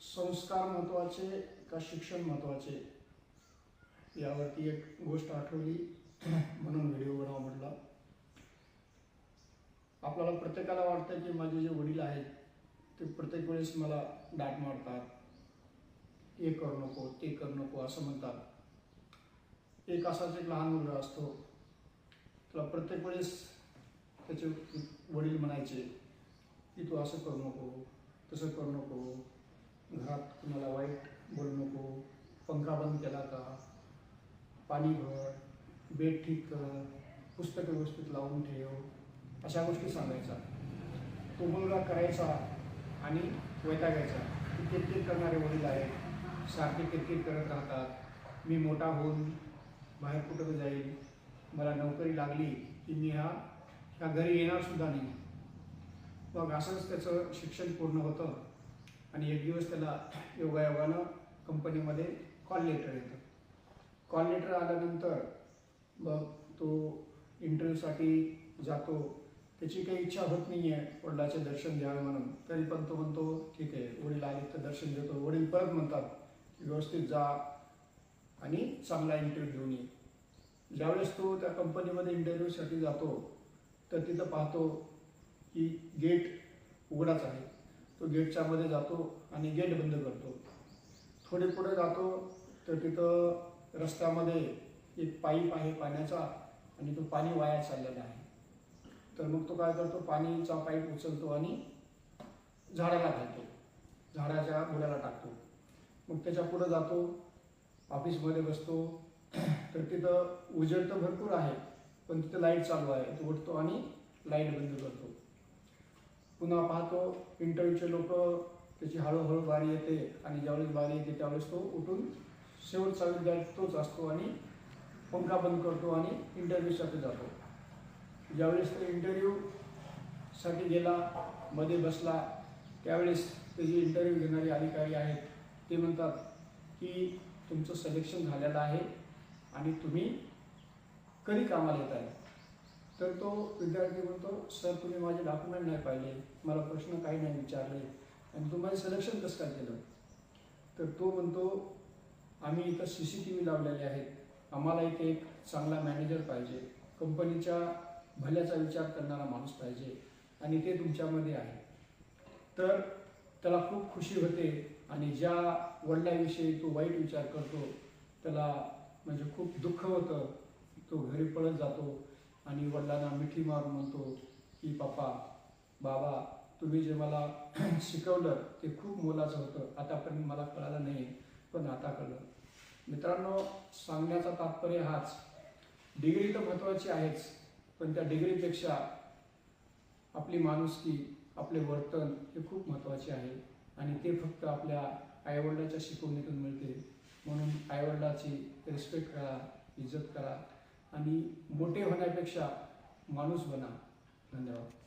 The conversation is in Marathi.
संस्कार महत्त्वाचे का शिक्षण महत्त्वाचे यावरती एक गोष्ट आठवली म्हणून व्हिडिओ बनावा म्हटला। आपल्याला प्रत्येकाला वाटतं की माझे जे वडील आहेत ते प्रत्येक वेळेस मला डाट मारतात, हे करू नको ते करू नको असं म्हणतात। एक असाच एक लहान मुलगा असतो, त्याला प्रत्येक वेळेस त्याचे वडील म्हणायचे की तू असं करू नको तसं करू नको, घरात कुणाला वाईट बोलू नको, पंखा बंद केला का, पाणी भर, बेड ठीक कर, पुस्तक व्यवस्थित लावून ठेव, अशा गोष्टी सांगायचा। तो मुलगा करायचा आणि वैतागायचा की किरकिर करणारे वडील आहेत, सारखे किरकिर करत राहतात, मी मोठा होऊन बाहेर कुठं जाईल, मला नोकरी लागली की मी ह्या घरी येणार सुद्धा नाही। मग असंच त्याचं शिक्षण पूर्ण होतं आणि एक दिवस त्याला योगायोगानं कंपनीमध्ये कॉल लेटर येतं। कॉल लेटर आल्यानंतर मग तो इंटरव्ह्यूसाठी जातो। त्याची काही इच्छा होत नाही आहे वडिलाचे दर्शन घ्यावे म्हणून, तरी पण तो म्हणतो ठीक आहे वडील आले तर दर्शन घेतो। वडील परत म्हणतात की व्यवस्थित जा आणि चांगला इंटरव्ह्यू घेऊन ये। ज्यावेळेस तो त्या कंपनीमध्ये इंटरव्ह्यूसाठी जातो तर तिथं पाहतो की गेट उघडाच आहे। तो गेटच्या मध्ये जातो आणि गेट बंद करतो। थोडे पुढे जातो तर तिथं रस्त्यामध्ये एक पाईप आहे पाण्याचा आणि तो पाणी वाया चाललेला आहे। तर मग तो काय करतो, पाणीचा पाईप उचलतो आणि झाडाला घालतो, झाडाच्या बुडाला टाकतो। मग त्याच्या पुढे जातो, ऑफिसमध्ये बसतो तर तिथं उजेड तर भरपूर आहे पण तिथं लाईट चालू आहे। तो उठतो आणि लाईट बंद करतो। पुन्हा पाहतो इंटरव्ह्यूचे लोक, त्याची हळूहळू बारी येते आणि ज्यावेळेस बारी येते त्यावेळेस तो उठून शेवटचा विद्यार्थी तोच असतो आणि पंखा बंद करतो आणि इंटरव्ह्यूसाठी जातो। ज्यावेळेस तो इंटरव्ह्यूसाठी गेला, मध्ये बसला, त्यावेळेस ते जे इंटरव्ह्यू घेणारे अधिकारी आहेत ते म्हणतात की तुमचं सिलेक्शन झालेलं आहे आणि तुम्ही कधी कामाला येत आहे। तर तो विद्यार्थी म्हणतो सर तुम्ही माझे डॉक्युमेंट नाही पाहिले, मला प्रश्न काही नाही विचारले आणि तुम्ही सिलेक्शन कसं काय केलं। तर तो म्हणतो आम्ही इथं CCTV लावलेले आहेत, आम्हाला इथे एक चांगला मॅनेजर पाहिजे, कंपनीच्या भल्याचा विचार करणारा माणूस पाहिजे आणि ते तुमच्यामध्ये आहे। तर त्याला खूप खुशी होते आणि ज्या वडिलांविषयी तो वाईट विचार करतो त्याला म्हणजे खूप दुःख होतं। तो घरी पळत जातो आणि वडिलांना मिठी मारून म्हणतो की पप्पा बाबा तुम्ही जे मला शिकवलं ते खूप मोलाचं होतं, आतापर्यंत मला कळालं नाही पण आता कळलं। मित्रांनो, सांगण्याचा तात्पर्य हाच, डिग्री तर महत्त्वाची आहेच पण त्या डिग्रीपेक्षा आपली माणुसकी, आपले वर्तन हे खूप महत्त्वाचे आहे आणि ते फक्त आपल्या आईवडिलाच्या शिकवणीतून मिळते। म्हणून आईवडिलाची रिस्पेक्ट करा, इज्जत करा आणि मोठे होण्यापेक्षा माणूस बना। धन्यवाद।